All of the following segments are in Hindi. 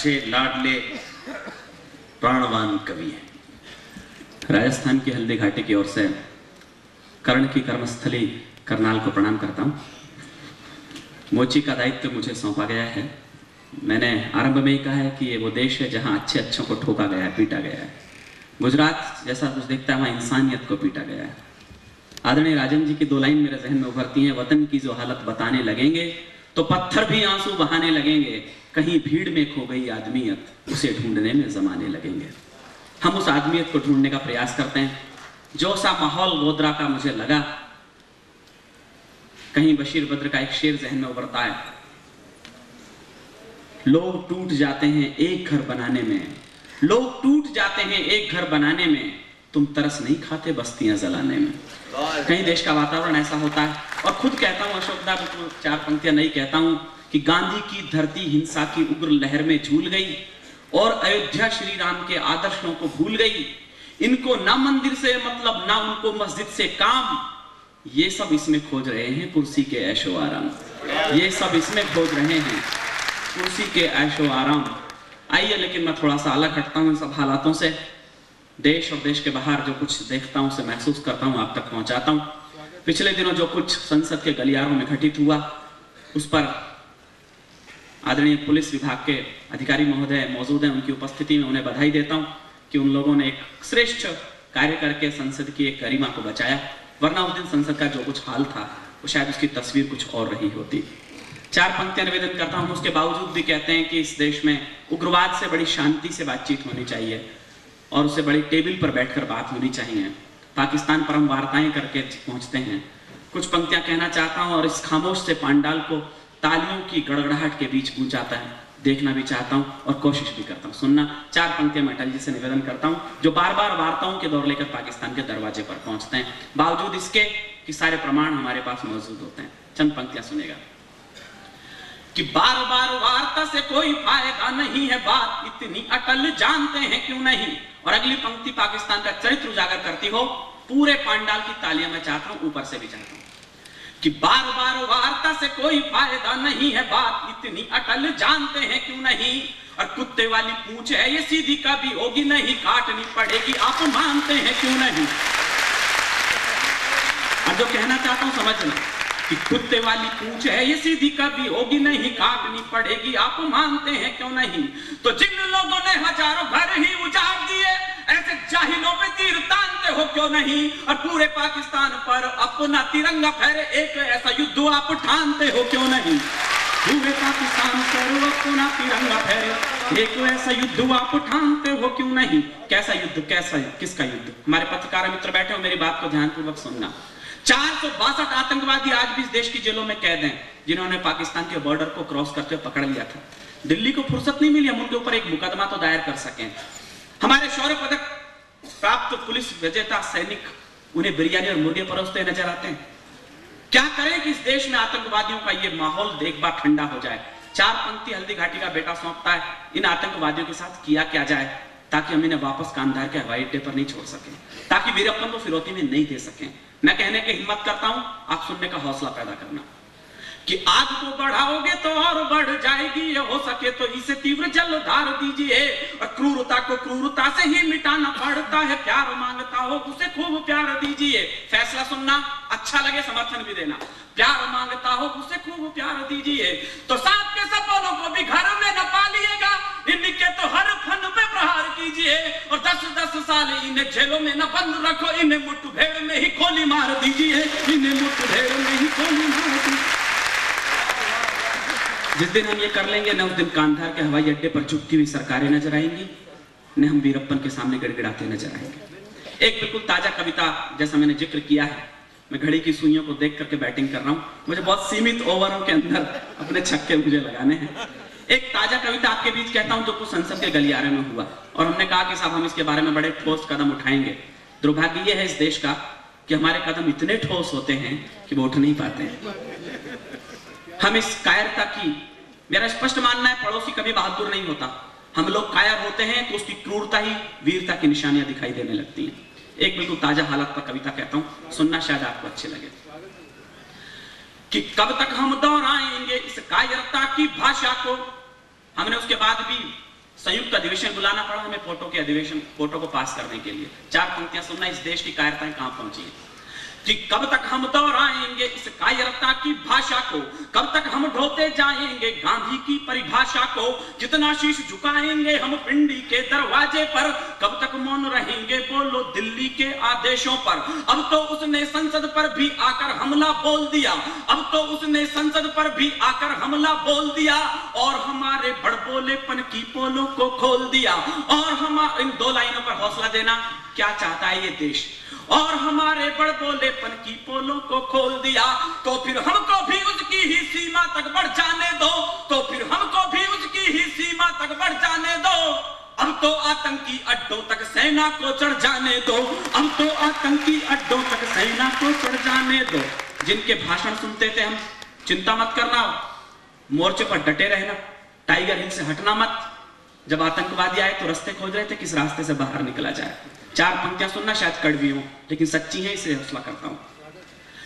अच्छे लाडले प्राणवान कवि हैं। राजस्थान की हल्दी घाटी की ओर से कर्ण की कर्मस्थली करनाल को प्रणाम करता हूँ। मोची का दायित्व मुझे सौंपा गया है। मैंने आरंभ में ही कहा है कि ये वो देश है जहाँ अच्छे अच्छों को ठोका गया है, पीटा गया है। गुजरात जैसा कुछ दिखता है वहाँ इंसानियत को पीटा गया है। आदरणीय राजन जी की दो लाइन मेरे जहन में उभरती हैं, वतन की जो हालत बताने लगेंगे तो पत्थर भी आंसू बहाने लगेंगे, कहीं भीड़ में खो गई आदमियत उसे ढूंढने में जमाने लगेंगे। हम उस आदमियत को ढूंढने का प्रयास करते हैं। जो सा माहौल गोधरा का मुझे लगा, कहीं बशीर बद्र का एक शेर जहन में उभरता है, लोग टूट जाते हैं एक घर बनाने में, लोग टूट जाते हैं एक घर बनाने में, तुम तरस नहीं खाते बस्तियां जलाने में। कहीं देश का वातावरण ऐसा होता है। और खुद कहता हूं, अशोकदा बिल्कुल चार पंक्तियां नहीं कहता हूं कि गांधी की धरती हिंसा की उग्र लहर में झूल गई और अयोध्या श्री राम के आदर्शों को भूल गई। इनको ना मंदिर से मतलब ना उनको मस्जिद से काम, ये सब इसमें खोज रहे हैं कुर्सी के ऐशो आराम, ये सब इसमें खोज रहे हैं कुर्सी के ऐशो आराम। आइए, लेकिन मैं थोड़ा सा अलग हटता हूं इन सब हालातों से। देश और देश के बाहर जो कुछ देखता हूं, उसे महसूस करता हूं, आप तक पहुंचाता हूं। पिछले दिनों जो कुछ संसद के गलियारों में घटित हुआ, उस पर आदरणीय पुलिस विभाग के अधिकारी महोदय मौजूद हैं। उनकी उपस्थिति में उन्हें बधाई देता हूं कि उन लोगों ने एक श्रेष्ठ कार्य करके संसद की एक गरिमा को बचाया। वरना उस दिन संसद का जो कुछ हाल था वो शायद उसकी तस्वीर कुछ और रही होती। चार पंक्तियां निवेदन करता हूं। उसके बावजूद भी कहते हैं कि इस देश में उग्रवाद से बड़ी शांति से बातचीत होनी चाहिए और उससे बड़ी टेबल पर बैठकर बात होनी चाहिए। पाकिस्तान पर हम वार्ताएं करके पहुंचते हैं। कुछ पंक्तियां कहना चाहता हूं और इस खामोश से पांडाल को तालियों की गड़गड़ाहट के बीच गूंजाता है, देखना भी चाहता हूं और कोशिश भी करता हूं सुनना। चार पंक्तियां मैं अटल जी से निवेदन करता हूं, जो बार बार वार्ताओं के दौर लेकर पाकिस्तान के दरवाजे पर पहुंचते हैं, बावजूद इसके कि सारे प्रमाण हमारे पास मौजूद होते हैं। चंद पंक्तियां सुनेगा कि बार बार वार्ता से कोई फायदा नहीं है, बात इतनी अटल जानते हैं क्यों नहीं। और अगली पंक्ति पाकिस्तान का चरित्र उजागर करती हो। पूरे पांडाल की तालियां मैं चाहता हूं, ऊपर से भी चाहता हूं कि बार बार वार्ता से कोई फायदा नहीं है, बात इतनी अटल जानते हैं क्यों नहीं। और कुत्ते वाली पूंछ है ये सीधी कभी होगी नहीं, काटनी पड़ेगी आप मानते हैं क्यों नहीं। अब जो कहना चाहता हूं समझना कि कुत्ते वाली पूंछ है ये सीधी कभी होगी नहीं, काटनी पड़ेगी आप मानते हैं क्यों नहीं। तो जिन लोगों ने हजारों घर ही उजाड़ दिए, ऐसे जाहिलों पे तीर तानते हो क्यों नहीं। और पूरे पाकिस्तान पर अपना तिरंगा फहरे, एक ऐसा युद्ध आप ठानते हो क्यों नहीं। पूरे पाकिस्तान पर अपना तिरंगा फहरे, एक ऐसा युद्ध आप ठानते हो क्यों नहीं। कैसा युद्ध, कैसा, किसका युद्ध। हमारे पत्रकार मित्र बैठे हो, मेरी बात को ध्यानपूर्वक सुनना। 462 आतंकवादी आज भी इस देश की जेलों में कैद हैं, जिन्होंने पाकिस्तान के बॉर्डर को क्रॉस करते हुए पकड़ लिया था। दिल्ली को फुर्सत नहीं मिली हम उनके ऊपर एक मुकदमा तो दायर कर सकें। हमारे शौर्य पदक प्राप्त पुलिस विजेता सैनिक उन्हें बिरयानी और मुर्गे परोसते नजर आते हैं। क्या करें कि इस देश में आतंकवादियों का ये माहौल एक बार ठंडा हो जाए। चार पंक्ति हल्दी घाटी का बेटा सौंपता है, इन आतंकवादियों के साथ किया क्या जाए ताकि हम इन्हें वापस कांधार के हवाई अड्डे पर नहीं छोड़ सकें, ताकि वीरप्पन को फिरौती में नहीं दे सकें। मैं कहने की हिम्मत करता हूं, आप सुनने का हौसला पैदा करना कि आग को बढ़ाओगे तो और बढ़ जाएगी, ये हो सके तो इसे तीव्र जलधार दीजिए। और क्रूरता को क्रूरता से ही मिटाना पड़ता है, प्यार मांगता हो उसे खूब प्यार दीजिए। फैसला सुनना, अच्छा लगे समर्थन भी देना। प्यार मांगता हो उसे खूब प्यार दीजिए, तो सांप के सपनों को भी घर में न पालिएगा, इनके तो हर फन पे प्रहार कीजिए। और 10-10 साल इन्हें जेलों में न बंद रखो, इन्हें मुठभेड़ में ही गोली मार दीजिए, इन्हें मुठभेड़ में ही गोली मार दीजिए। जिस दिन हम ये कर लेंगे न उस दिन कांधार के हवाई अड्डे पर झुकती हुई सरकारें नजर आएंगी, न हम वीरप्पन के सामने गिड़गिड़ाते नजर आएंगे। एक बिल्कुल ताजा कविता, जैसा मैंने जिक्र किया है, मैं घड़ी की सुइयों को देख करके बैटिंग कर रहा हूं, मुझे बहुत सीमित ओवरों के अंदर अपने छक्के मुझे लगाने हैं। एक ताजा कविता आपके बीच कहता हूं जो कुछ संसद के गलियारे में हुआ, और हमने कहा कि साहब हम इसके बारे में बड़े ठोस कदम उठाएंगे। दुर्भाग्य यह है इस देश का कि हमारे कदम इतने ठोस होते हैं कि वो उठ नहीं पाते हैं। हम इस कायरता की, मेरा स्पष्ट मानना है, पड़ोसी कभी बहादुर नहीं होता। हम लोग कायर होते हैं तो उसकी क्रूरता ही वीरता की निशानियां दिखाई देने लगती हैं। एक बिल्कुल ताजा हालत पर कविता कहता हूं, सुनना शायद आपको अच्छे लगे कि कब तक हम दोहराएंगे इस कायरता की भाषा को। हमने उसके बाद भी संयुक्त अधिवेशन बुलाना पड़ा हमें फोटो को पास करने के लिए। 4 पंक्तियां सुनना, इस देश की कायरता कहां पहुंची है। कि कब तक हम दोहराएंगे इस कायरता की भाषा को, कब तक हम ढोते जाएंगे गांधी की परिभाषा को, कितना शीश झुकाएंगे हम पिंडी के दरवाजे पर, कब तक मौन रहेंगे बोलो दिल्ली के आदेशों पर। अब तो उसने संसद पर भी आकर हमला बोल दिया, अब तो उसने संसद पर भी आकर हमला बोल दिया, और हमारे बड़बोलेपन की पोलों को खोल दिया। और हम इन 2 लाइनों पर हौसला देना, क्या चाहता है ये देश, और हमारे बड़बोलेपन की पोलों को खोल दिया। तो फिर हमको भी उसकी ही सीमा तक बढ़ जाने दो, तो फिर हमको भी उसकी ही सीमा तक बढ़ जाने दो। अब तो आतंकी अड्डों तक सेना को चढ़ जाने दो, अब तो आतंकी अड्डों तक सेना को चढ़ जाने दो। जिनके भाषण सुनते थे हम, चिंता मत करना, मोर्चे पर डटे रहना, टाइगर हिल से हटना मत। जब आतंकवादी आए तो रास्ते खोज रहे थे किस रास्ते से बाहर निकला जाए। 4 पंक्तियां सुनना, शायद कड़वी हो लेकिन सच्ची है, इसे हौसला करता हूं।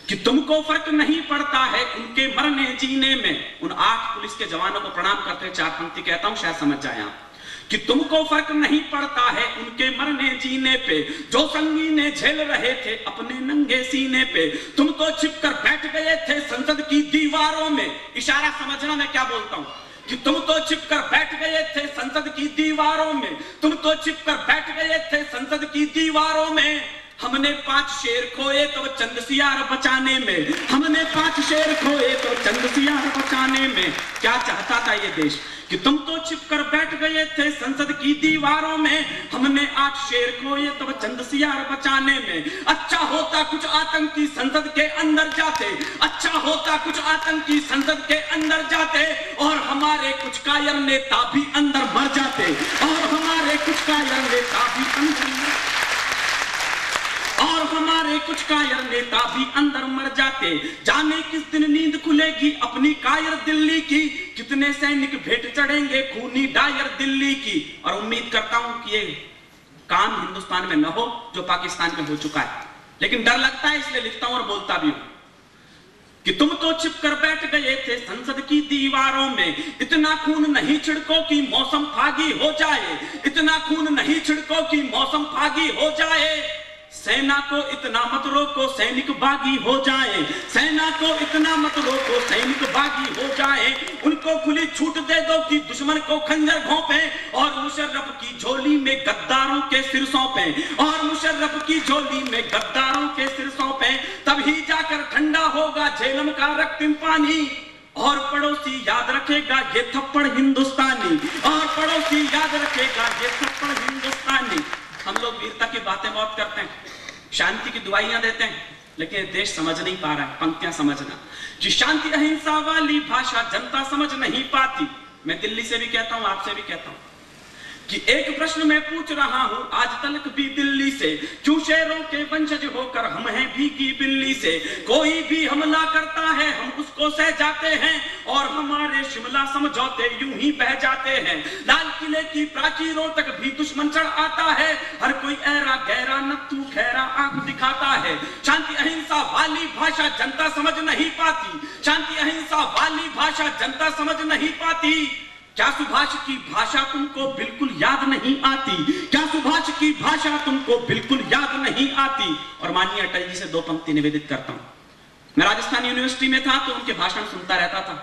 कि तुमको फर्क नहीं पड़ता है उनके मरने जीने में। उन 8 पुलिस के जवानों को प्रणाम करते हुए 4 पंक्ति कहता हूं, शायद समझ जाए आप। कि तुमको फर्क नहीं पड़ता है उनके मरने जीने पे, जो संगीने झेल रहे थे अपने नंगे सीने पे। तुम तो छिपकर बैठ गए थे संसद की दीवारों में। इशारा समझना मैं क्या बोलता हूं। कि तुम तो छिपकर बैठ गए थे संसद की दीवारों में, तुम तो छिपकर बैठ गए थे संसद की दीवारों में। हमने 5 शेर खोए तो चंद सियार बचाने में, हमने 5 शेर खोए तो चंद सियार बचाने में। क्या चाहता था ये देश, कि तुम तो छिपकर बैठ गए थे संसद की दीवारों में, हमने 8 शेर खोए तो चंद सियार बचाने में। अच्छा होता कुछ आतंकी संसद के अंदर जाते, अच्छा होता कुछ आतंकी संसद के अंदर जाते, और हमारे कुछ कायर नेता भी अंदर मर जाते, और हमारे कुछ कायर नेता भी अंदर और हमारे कुछ कायर नेता भी अंदर मर जाते। जाने किस दिन नींद खुलेगी अपनी कायर दिल्ली की, कितने सैनिक भेंट चढ़ेंगे खूनी डायर दिल्ली की। और उम्मीद करता हूं कि ये काम हिंदुस्तान में न हो जो पाकिस्तान में हो चुका है, लेकिन डर लगता है इसलिए लिखता हूं और बोलता भी हूं। कि तुम तो छिपकर बैठ गए थे संसद की दीवारों में, इतना खून नहीं छिड़को कि मौसम फागी हो जाए, इतना खून नहीं छिड़को कि मौसम फागी हो जाए। सेना को इतना मत रोको सैनिक बागी हो जाए, सेना को इतना मत रोको सैनिक बागी हो जाए। उनको खुली छूट दे दो कि दुश्मन को खंजर घोंपे, और मुशर्रफ की झोली में गद्दारों के सिर सौंपे, और मुशर्रफ की झोली में गद्दारों के सिर सौंपे। तभी जाकर ठंडा होगा झेलम का रक्तिम पानी, और पड़ोसी याद रखेगा ये थप्पड़ हिंदुस्तानी, और पड़ोसी याद रखेगा ये थप्पड़ हिंदुस्तानी। हम लोग वीरता की बातें बहुत करते हैं, शांति की दुआइयां देते हैं, लेकिन देश समझ नहीं पा रहा है। पंक्तियां समझना, कि शांति अहिंसा वाली भाषा जनता समझ नहीं पाती। मैं दिल्ली से भी कहता हूं, आपसे भी कहता हूं, कि एक प्रश्न मैं पूछ रहा हूं आज तलक भी दिल्ली से, क्यों शेरों के वंशज होकर हम हैं भीगी बिल्ली से। कोई भी हमला करता है हम उसको सह जाते हैं, और हमारे शिमला समझौते यूं ही बह जाते हैं। लाल किले की प्राचीरों तक भी दुश्मन चढ़ आता है, हर कोई ऐरा गहरा नत्थू खैरा आंख दिखाता है। शांति अहिंसा वाली भाषा जनता समझ नहीं पाती, शांति अहिंसा वाली भाषा जनता समझ नहीं पाती। क्या सुभाष की भाषा तुमको बिल्कुल याद नहीं आती, क्या सुभाष की भाषा तुमको बिल्कुल याद नहीं आती। और माननीय अटल जी से 2 पंक्ति निवेदित करता हूं। मैं राजस्थान यूनिवर्सिटी में था तो उनके भाषण सुनता रहता था,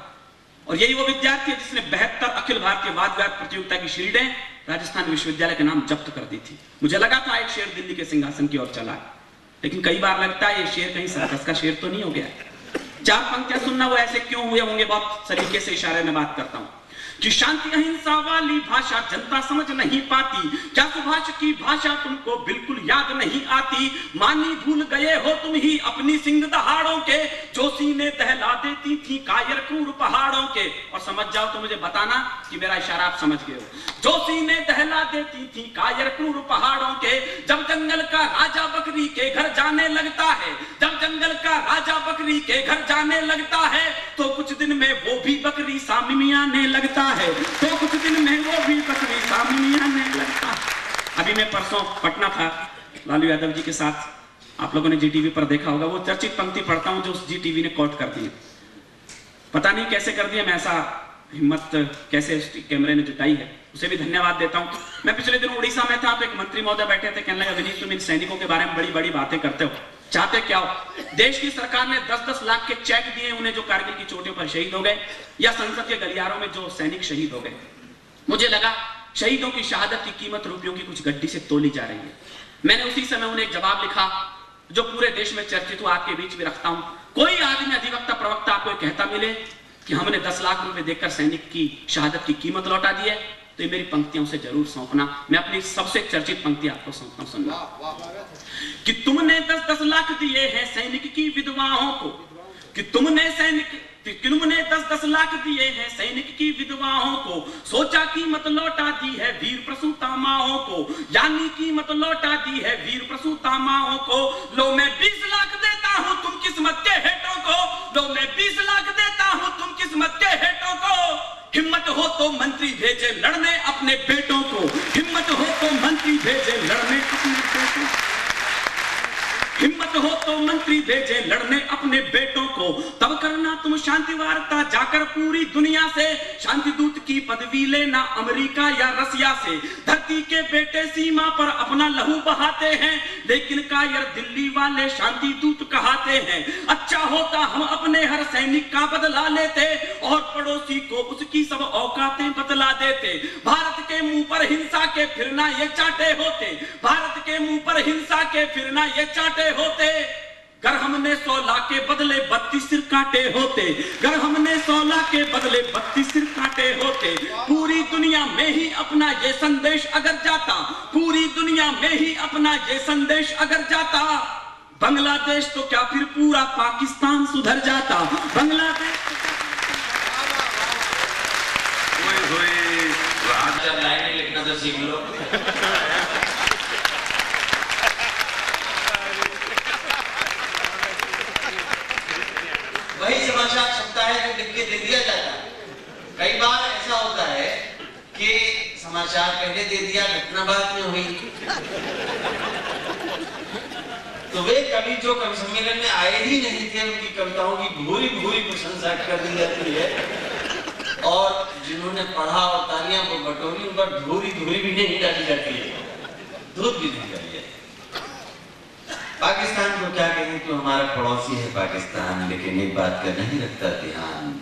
और यही वो विद्यार्थी है जिसने 72 अखिल भारतीय वाद विवाद प्रतियोगिता की शील्डें राजस्थान विश्वविद्यालय के नाम जब्त कर दी थी। मुझे लगा था एक शेर दिल्ली के सिंहासन की ओर चला, लेकिन कई बार लगता है ये शेर कहीं सर्कस का शेर तो नहीं हो गया। 4 पंक्तियां सुनना, वो ऐसे क्यों हुए होंगे, बहुत सलीके से इशारे में बात करता हूं। कि शांति अहिंसा वाली भाषा जनता समझ नहीं पाती, क्या सुभाष की भाषा तुमको बिल्कुल याद नहीं आती। मानी भूल गए हो तुम ही अपनी सिंह दहाड़ों के, जो सीने दहला देती थी कायर क्रूर पहाड़ों के। और समझ जाओ तो मुझे बताना कि मेरा इशारा आप समझ गए हो। जो सीने दहला देती थी कायर क्रूर पहाड़ों के, जब जंगल का राजा बकरी के घर जाने लगता है, जब जंगल का राजा बकरी के घर जाने लगता है, तो कुछ दिन में वो भी बकरी सामने आने लगता है, तो कुछ दिन में वो भी बकरी सामने आने लगता है। अभी मैं परसों पटना था लालू यादव जी के साथ, आप लोगों ने जीटीवी पर देखा होगा, वो चर्चित पंक्ति पढ़ता हूं जो उस जीटीवी ने कोट कर दी। पता नहीं कैसे कर दिया, मैं ऐसा हिम्मत कैसे उस कैमरे ने जुटाई है, उसे भी धन्यवाद देता हूं। मैं पिछले दिनों उड़ीसा में था तो एक मंत्री महोदय बैठे थे, कहने लगा विनीत तुम इन सैनिकों के बारे में बड़ी बड़ी बातें करते हो, चाहते क्या हो? देश की सरकार ने 10-10 लाख के चेक दिए उन्हें जो कारगिल की चोटियों पर शहीद हो गए, या संसद के गलियारों में जो सैनिक शहीद हो गए। मुझे लगा शहीदों की शहादत की कीमत रुपयों की कुछ गड्डी से तोली जा रही है। मैंने उसी समय उन्हें एक जवाब लिखा जो पूरे देश में चर्चित हुआ, आपके बीच में रखता हूं। कोई आदमी अधिवक्ता प्रवक्ता आपको कहता मिले कि हमने 10 लाख रुपए देकर सैनिक की शहादत की कीमत लौटा दी है, तो ये मेरी पंक्तियों से जरूर सौंपना। मैं अपनी सबसे चर्चित पंक्ति आपको सौंपता हूं, सुनना कि तुमने 10-10 लाख दिए हैं सैनिक की विधवाओं को, कि तुमने 10-10 लाख दिए हैं सैनिक की विधवाओं को, सोचा कीमत लौटा दी है वीर प्रसूता माओं को, यानी कीमत लौटा दी है वीर प्रसूता माओं को। लो मैं 20 लाख देता हूं तुम किस्मत के हेटों को, लो मैं 20 लाख देता हूं तुम किस्मत के हेटों को। हिम्मत हो तो मंत्री भेजे लड़ने अपने बेटों को, हिम्मत हो तो मंत्री भेजे लड़ने अपने बेटों को, हिम्मत हो तो मंत्री भेजे लड़ने अपने बेटों को। तब करना तुम शांति वार्ता जाकर पूरी दुनिया से, शांति दूत की पदवी लेना अमेरिका या रसिया से। धरती के बेटे सीमा पर अपना लहू बहाते हैं, लेकिन कायर दिल्ली वाले शांति दूत कहाते हैं। अच्छा होता हम अपने हर सैनिक का बदला लेते और पड़ोसी को उसकी सब औकातें बतला देते। भारत के मुंह पर हिंसा के फिरना ये चाटे होते, भारत के मुंह पर हिंसा के फिरना ये चाटे होते। गर हमने 100 लाख के बदले 32 सिर काटे होते, गर हमने 100 लाख के बदले 32 सिर काटे होते। पूरी दुनिया में ही अपना ये संदेश अगर जाता, पूरी दुनिया में ही अपना ये संदेश अगर जाता, बांग्लादेश तो क्या फिर पूरा पाकिस्तान सुधर जाता। बांग्लादेश लाइन लिखना तो सीख लो। वही समाचार छपता है जो लिख के दे दिया जाता है। कई बार ऐसा होता है कि समाचार पहले दे दिया, घटना बाद में हुई। तो वे कवि जो कवि सम्मेलन में आए ही नहीं थे, उनकी कविताओं की भूरी भूरी प्रशंसा कर दी जाती है, और जिन्होंने पढ़ा और तालियां को बटोरी उन पर धूरी भी नहीं डाली जाती है, दूध भी नहीं डाली जाती। पाकिस्तान को क्या कहें, तो हमारा पड़ोसी है पाकिस्तान, लेकिन एक बात का नहीं रखता ध्यान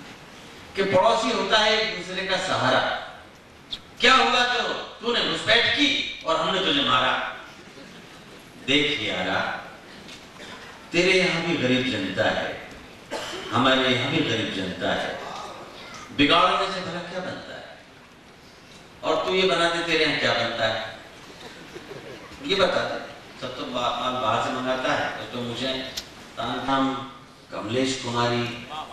कि पड़ोसी होता है एक दूसरे का सहारा। क्या हुआ जो तूने घुसपैठ की और हमने तुझे मारा। देख यारा, तेरे यहाँ भी गरीब जनता है, हमारे यहाँ भी गरीब जनता है। बिगाड़ने से भला क्या बनता है, और तू ये बना दे तेरे यहाँ क्या बनता है, ये बता दे। सब तो माल बाहर से मंगाता है। तो मुझे तानथाम कमलेश कुमारी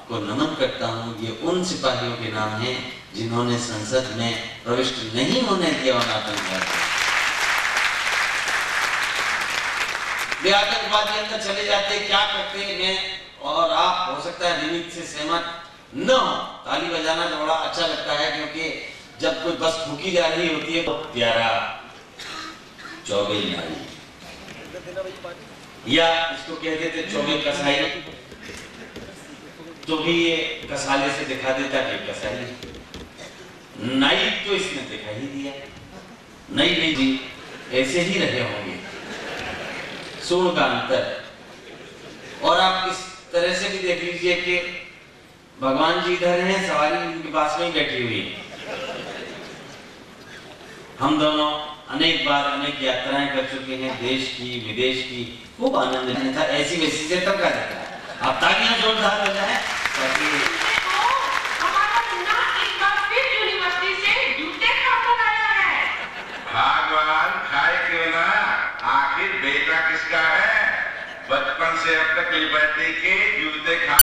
को नमन करता हूँ। ये उन सिपाहियों के नाम हैं जिन्होंने संसद में प्रविष्ट नहीं होने दिया आतंकवाद। वे आतंकवादी अंदर चले जाते, क्या करते मैं और आप हो सकता है विनीत से सहमत न हो। ताली बजाना तो बड़ा अच्छा लगता है, क्योंकि जब कोई बस फूकी जा रही होती है तो प्यारा चौबेल नारी, या इसको कहते थे चौबेल कसाई, तो भी ये कसाले से दिखा देता कि कसाई। नाई तो इसने दिखा ही दिया, नहीं जी ऐसे ही रहे होंगे, सूढ़ का अंतर। और आप इस तरह से भी देख लीजिए कि भगवान जी इधर हैं, सवारी उनके पास में बैठी हुई है। हम दोनों अनेक बार अनेक यात्राएं कर चुके हैं, देश की विदेश की, खूब आनंद नहीं था। ऐसी वैसी से तब का रहता है। अब तालियां जोरदार हो जाए ताकि भगवान खाए क्यों ना, आखिर बेटा किसका है? बचपन से अब तक लिबर्टी के जूते खा